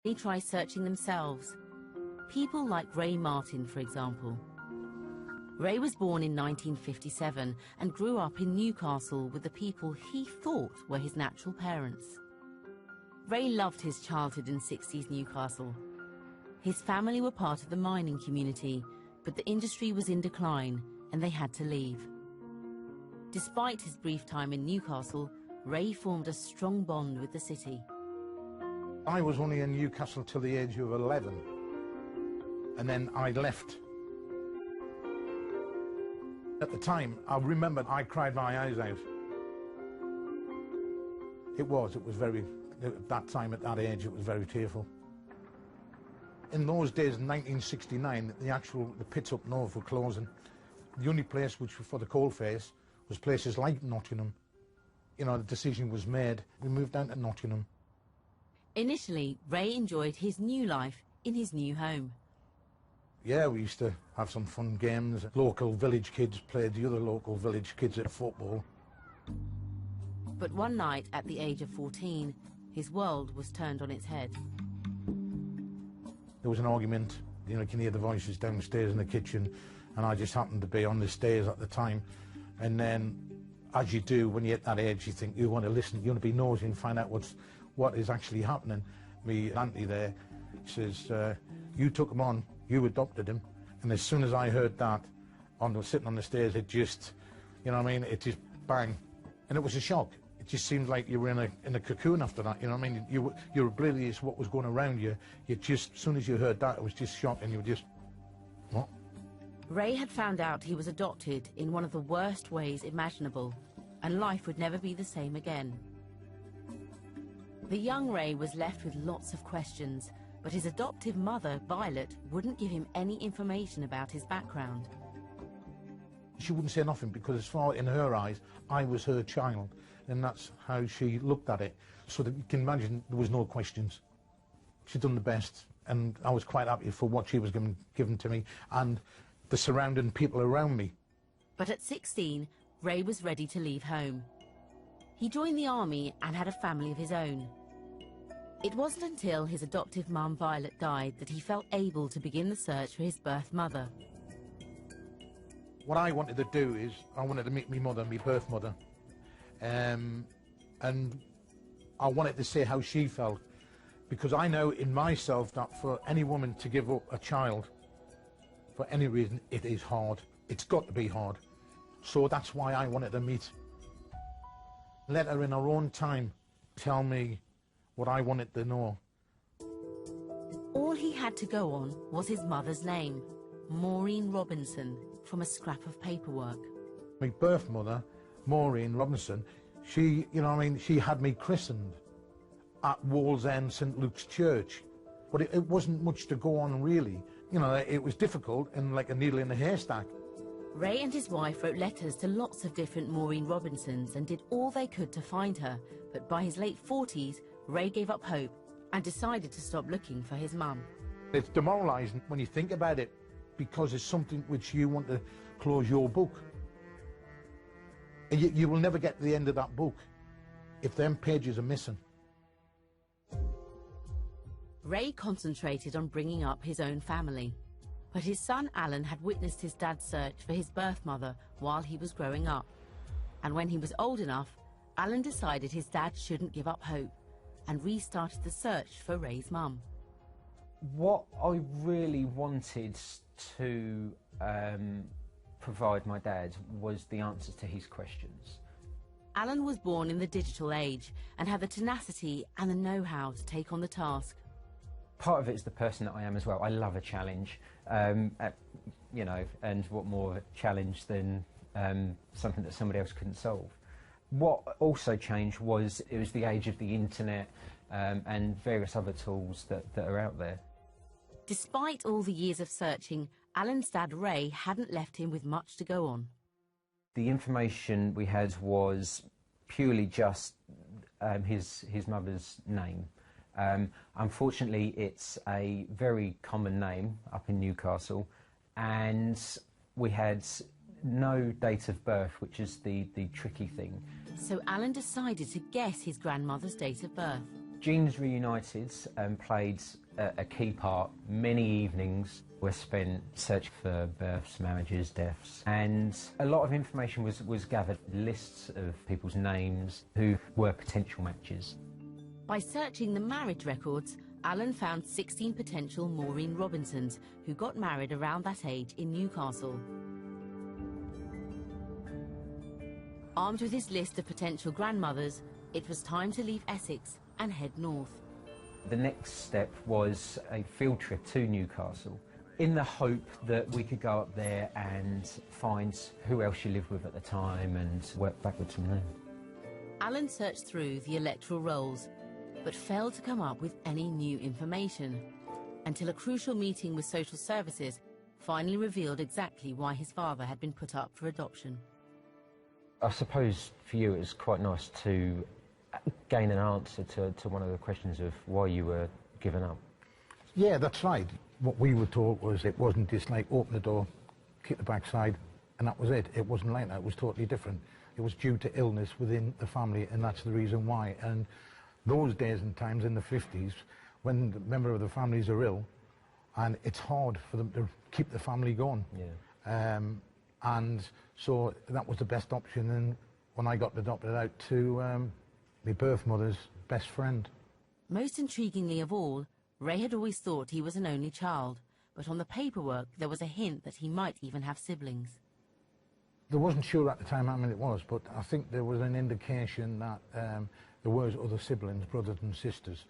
They try searching themselves. People like Ray Martin, for example. Ray was born in 1957 and grew up in Newcastle with the people he thought were his natural parents. Ray loved his childhood in 60s Newcastle. His family were part of the mining community, but the industry was in decline and they had to leave. Despite his brief time in Newcastle, Ray formed a strong bond with the city. I was only in Newcastle till the age of 11, and then I left. At the time, I remembered I cried my eyes out. It was very, at that time, at that age, it was very tearful. In those days, in 1969, the pits up north were closing. The only place which for the coalface was places like Nottingham. You know, the decision was made. We moved down to Nottingham. Initially, Ray enjoyed his new life in his new home. Yeah, we used to have some fun games. Local village kids played the other local village kids at football. But one night, at the age of 14, his world was turned on its head. There was an argument, you know, you can hear the voices downstairs in the kitchen, and I just happened to be on the stairs at the time. And then, as you do, when you're at that age, you think you want to listen, you want to be nosy and find out what is actually happening. Me auntie there says, you took him on, you adopted him. And as soon as I heard that, sitting on the stairs, it just, you know what I mean, it just bang. And it was a shock. It just seemed like you were in a cocoon after that, you know what I mean? You're oblivious to what was going around you. You just, as soon as you heard that, it was just shock, and you were just, what? Ray had found out he was adopted in one of the worst ways imaginable, and life would never be the same again. The young Ray was left with lots of questions, but his adoptive mother, Violet, wouldn't give him any information about his background. She wouldn't say nothing because, as far in her eyes, I was her child, and that's how she looked at it. So that you can imagine there was no questions. She'd done the best, and I was quite happy for what she was given to me and the surrounding people around me. But at 16, Ray was ready to leave home. He joined the army and had a family of his own. It wasn't until his adoptive mum, Violet, died that he felt able to begin the search for his birth mother. What I wanted to do is, I wanted to meet my mother, my birth mother, and I wanted to see how she felt, because I know in myself that for any woman to give up a child, for any reason, it is hard. It's got to be hard. So that's why I wanted to meet. Let her in her own time tell me what I wanted to know. All he had to go on was his mother's name, Maureen Robinson, from a scrap of paperwork. My birth mother, Maureen Robinson, she, you know what I mean, she had me christened at Wallsend St Luke's Church. But it wasn't much to go on, really. You know, it was difficult and like a needle in a haystack. Ray and his wife wrote letters to lots of different Maureen Robinsons and did all they could to find her. But by his late 40s, Ray gave up hope and decided to stop looking for his mum. It's demoralising when you think about it, because it's something which you want to close your book. And you will never get to the end of that book if them pages are missing. Ray concentrated on bringing up his own family. But his son Alan had witnessed his dad's search for his birth mother while he was growing up. And when he was old enough, Alan decided his dad shouldn't give up hope and restarted the search for Ray's mum. What I really wanted to provide my dad was the answers to his questions. Alan was born in the digital age and had the tenacity and the know-how to take on the task. Part of it is the person that I am as well. I love a challenge, you know, and what more of a challenge than something that somebody else couldn't solve. What also changed was it was the age of the internet and various other tools that are out there. Despite all the years of searching, Alan's dad Ray hadn't left him with much to go on. The information we had was purely just his mother's name. Unfortunately, it's a very common name up in Newcastle, and we had no date of birth, which is the tricky thing. So Alan decided to guess his grandmother's date of birth. Gene's Reunited played a key part. Many evenings were spent searching for births, marriages, deaths, and a lot of information was gathered, lists of people's names who were potential matches. By searching the marriage records, Alan found 16 potential Maureen Robinsons who got married around that age in Newcastle. Armed with his list of potential grandmothers, it was time to leave Essex and head north. The next step was a field trip to Newcastle, in the hope that we could go up there and find who else she lived with at the time and work backwards from there. Alan searched through the electoral rolls, but failed to come up with any new information, until a crucial meeting with social services finally revealed exactly why his father had been put up for adoption. I suppose for you it was quite nice to gain an answer to one of the questions of why you were given up. Yeah, that's right. What we were told was it wasn't just like open the door, kick the backside, and that was it. It wasn't like that. It was totally different. It was due to illness within the family, and that's the reason why. And those days and times in the 50s, when the member of the families are ill, and it's hard for them to keep the family going. Yeah. And so that was the best option. And when I got adopted out to my birth mother's best friend. Most intriguingly of all, Ray had always thought he was an only child, but on the paperwork there was a hint that he might even have siblings. They wasn't sure at the time how many it was, but I think there was an indication that there was other siblings, brothers and sisters.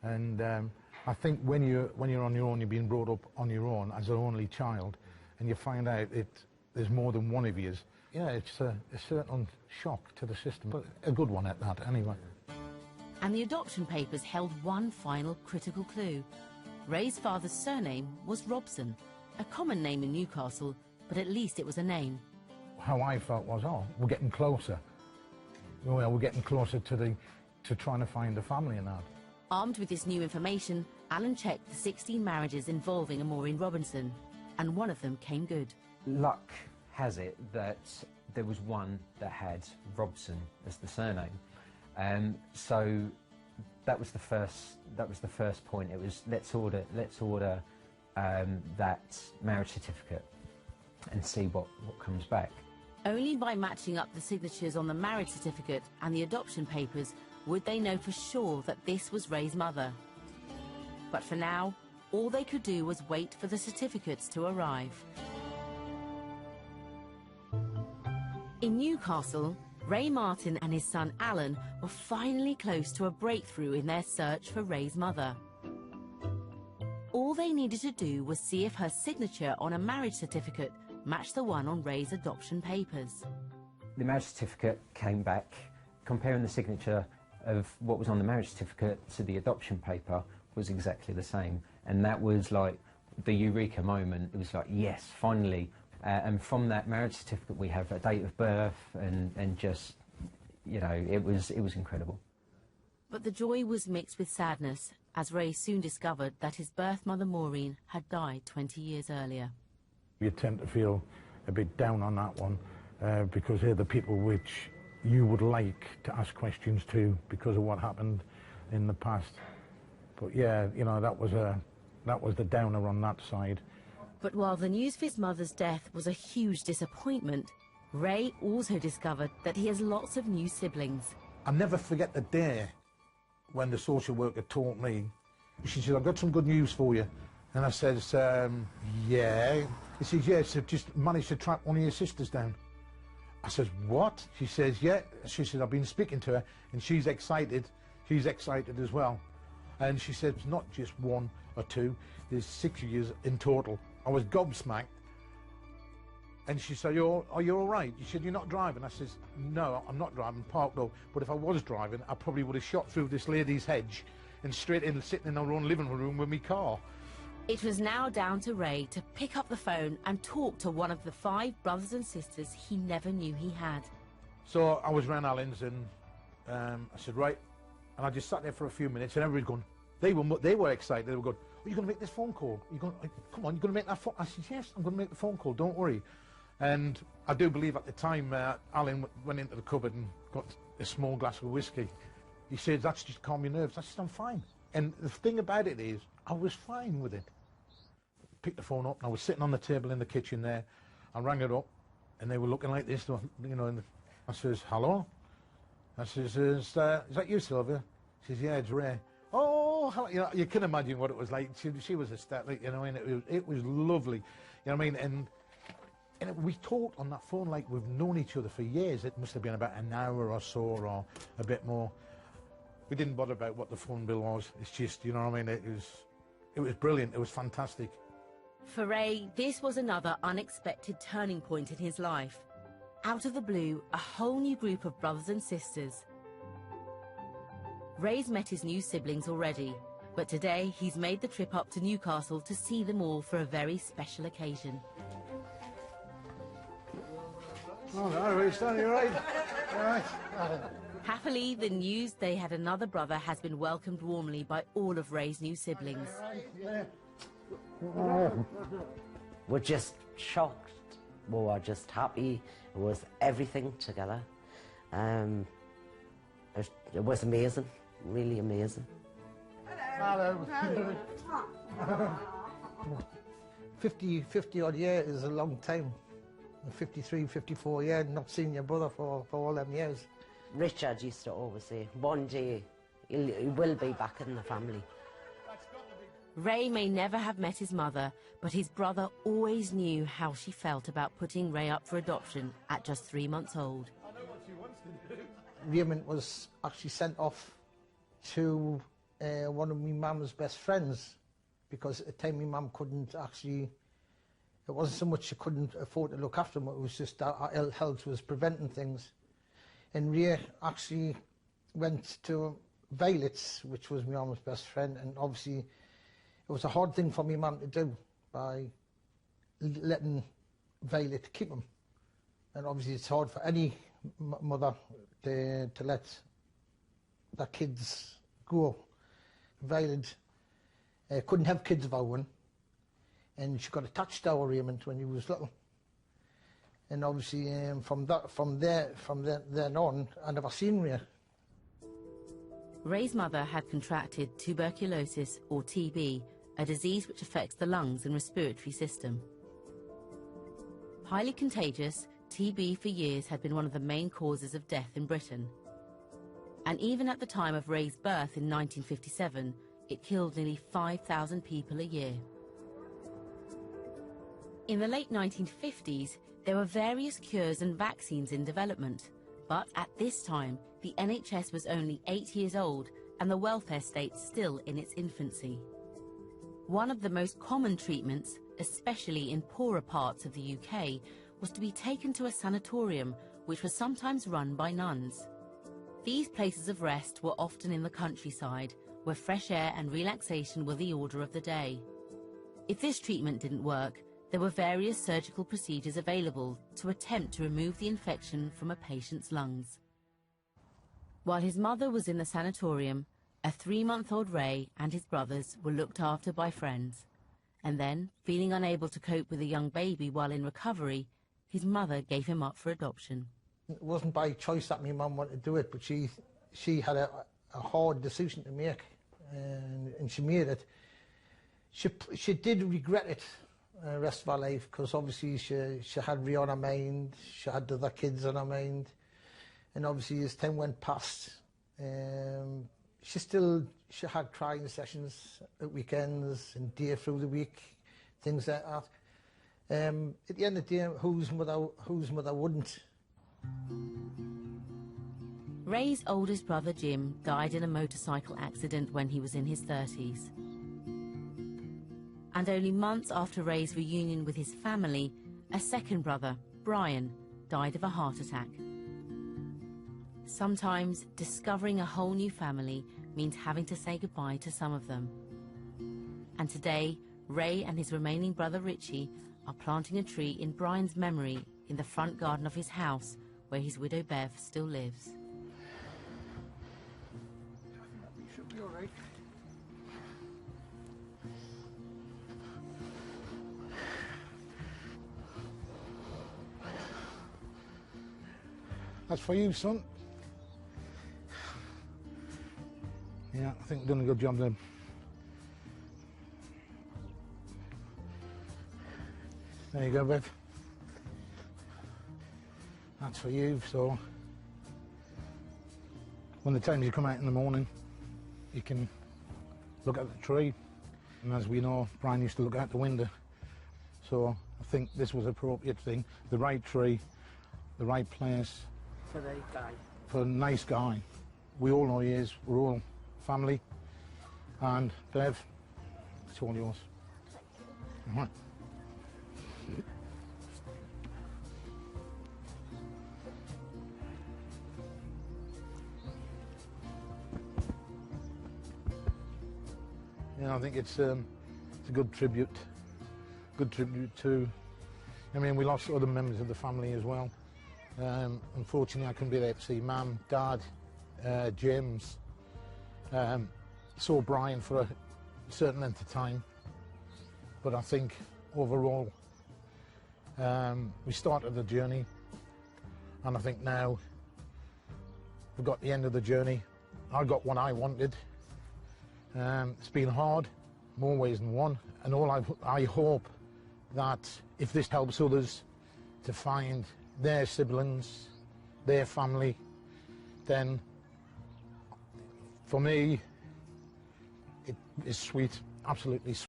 And I think when you're on your own, you're being brought up on your own as an only child, and you find out there's more than one of you. Yeah, it's a certain shock to the system, but a good one at that anyway. And the adoption papers held one final critical clue. Ray's father's surname was Robson, a common name in Newcastle, but at least it was a name. How I felt was, oh, we're getting closer. Well, we're getting closer to trying to find a family and that. Armed with this new information, Alan checked the 16 marriages involving a Maureen Robinson, and one of them came good. Luck has it that there was one that had Robson as the surname. So that was the first point. It was let's order that marriage certificate and see what comes back. Only by matching up the signatures on the marriage certificate and the adoption papers would they know for sure that this was Ray's mother. But for now, all they could do was wait for the certificates to arrive. In Newcastle, Ray Martin and his son Alan were finally close to a breakthrough in their search for Ray's mother. All they needed to do was see if her signature on a marriage certificate matched the one on Ray's adoption papers. The marriage certificate came back. Comparing the signature of what was on the marriage certificate to the adoption paper was exactly the same. And that was like the eureka moment. It was like, yes, finally. And from that marriage certificate we have a date of birth and just, you know, it was incredible. But the joy was mixed with sadness, as Ray soon discovered that his birth mother Maureen had died 20 years earlier. You tend to feel a bit down on that one because they're the people which you would like to ask questions to because of what happened in the past. But yeah, you know, that was the downer on that side. But while the news of his mother's death was a huge disappointment, Ray also discovered that he has lots of new siblings. I'll never forget the day when the social worker told me, she said, I've got some good news for you. And I says, yeah. He says, yeah, so just managed to track one of your sisters down. I says, what? She says, yeah. She says, I've been speaking to her and she's excited. She's excited as well. And she said, it's not just one or two, there's 6 years in total. I was gobsmacked. And she said, are you all right? She said, you're not driving? I says, no, I'm not driving, parked up. But if I was driving, I probably would have shot through this lady's hedge and straight in, sitting in our own living room with my car. It was now down to Ray to pick up the phone and talk to one of the 5 brothers and sisters he never knew he had. So I was round Alan's and I said, right. And I just sat there for a few minutes and everybody going, they were excited. They were going, are you going to make this phone call? Come on, you're going to make that phone? I said, yes, I'm going to make the phone call, don't worry. And I do believe at the time Alan went into the cupboard and got a small glass of whiskey. He said, that's just calm your nerves. I said, I'm fine. And the thing about it is, I was fine with it. Picked the phone up, and I was sitting on the table in the kitchen there. I rang it up, and they were looking like this, you know, and I says, hello? I says, is that you, Sylvia? She says, yeah, it's Ray. Oh, how, you know, you can imagine what it was like. She was ecstatic, you know, and it was lovely, you know what I mean? And we talked on that phone like we've known each other for years. It must have been about an hour or so, or a bit more. We didn't bother about what the phone bill was. It's just, you know what I mean? It was brilliant. It was fantastic. For Ray, this was another unexpected turning point in his life. Out of the blue, a whole new group of brothers and sisters. Ray's met his new siblings already, but today he's made the trip up to Newcastle to see them all for a very special occasion. Oh, no, it's done, you're right. All right. Happily, the news they had another brother has been welcomed warmly by all of Ray's new siblings. We're just shocked. We were just happy. It was everything together. It was amazing, really amazing. Hello. 50 odd years is a long time. 53, 54 years, not seen your brother for all them years. Richard used to always say, one day he will be back in the family. Ray may never have met his mother, but his brother always knew how she felt about putting Ray up for adoption at just 3 months old. Reunited was actually sent off to one of my mum's best friends, because at the time my mum couldn't actually, it wasn't so much she couldn't afford to look after him, it was just that our ill health was preventing things. And Ray actually went to Violet's, which was my mum's best friend, and obviously it was a hard thing for my mum to do by letting Violet keep him. And obviously it's hard for any mother to let their kids go. Violet couldn't have kids of her own, and she got attached to our Raymond when he was little. And obviously from then on, I never seen Ray. Ray's mother had contracted tuberculosis, or TB, a disease which affects the lungs and respiratory system. Highly contagious, TB for years had been one of the main causes of death in Britain. And even at the time of Ray's birth in 1957, it killed nearly 5,000 people a year. In the late 1950s, there were various cures and vaccines in development, but at this time, the NHS was only 8 years old and the welfare state still in its infancy. One of the most common treatments, especially in poorer parts of the UK, was to be taken to a sanatorium, which was sometimes run by nuns. These places of rest were often in the countryside, where fresh air and relaxation were the order of the day. If this treatment didn't work, there were various surgical procedures available to attempt to remove the infection from a patient's lungs. While his mother was in the sanatorium, a 3-month-old Ray and his brothers were looked after by friends. And then, feeling unable to cope with a young baby while in recovery, his mother gave him up for adoption. It wasn't by choice that my mum wanted to do it, but she had a hard decision to make, and she made it. She did regret it the rest of her life, because obviously she had Ray on her mind, she had the other kids on her mind, and obviously as time went past, she had crying sessions at weekends and day through the week, things like that. At the end of the day, whose mother wouldn't? Ray's oldest brother Jim died in a motorcycle accident when he was in his 30s. And only months after Ray's reunion with his family, a second brother, Brian, died of a heart attack. Sometimes discovering a whole new family means having to say goodbye to some of them. And today, Ray and his remaining brother Richie are planting a tree in Brian's memory in the front garden of his house, where his widow Bev still lives. Should be all right. That's for you, son. I think we've done a good job there. There you go, Bev. That's for you, so when the times you come out in the morning, you can look at the tree. And as we know, Brian used to look out the window. So I think this was an appropriate thing. The right tree, the right place. For the guy. For a nice guy. We all know he is. We're all family. And Bev, it's all yours. All right. Yeah, I think it's a good tribute. Good tribute to. I mean, we lost other members of the family as well. Unfortunately, I couldn't be there to see Mum, Dad, James. Saw Brian for a certain length of time, but I think overall we started the journey, and I think now we've got the end of the journey. I got what I wanted. It's been hard, more ways than one, and I hope that if this helps others to find their siblings, their family, then for me it is sweet, absolutely sweet.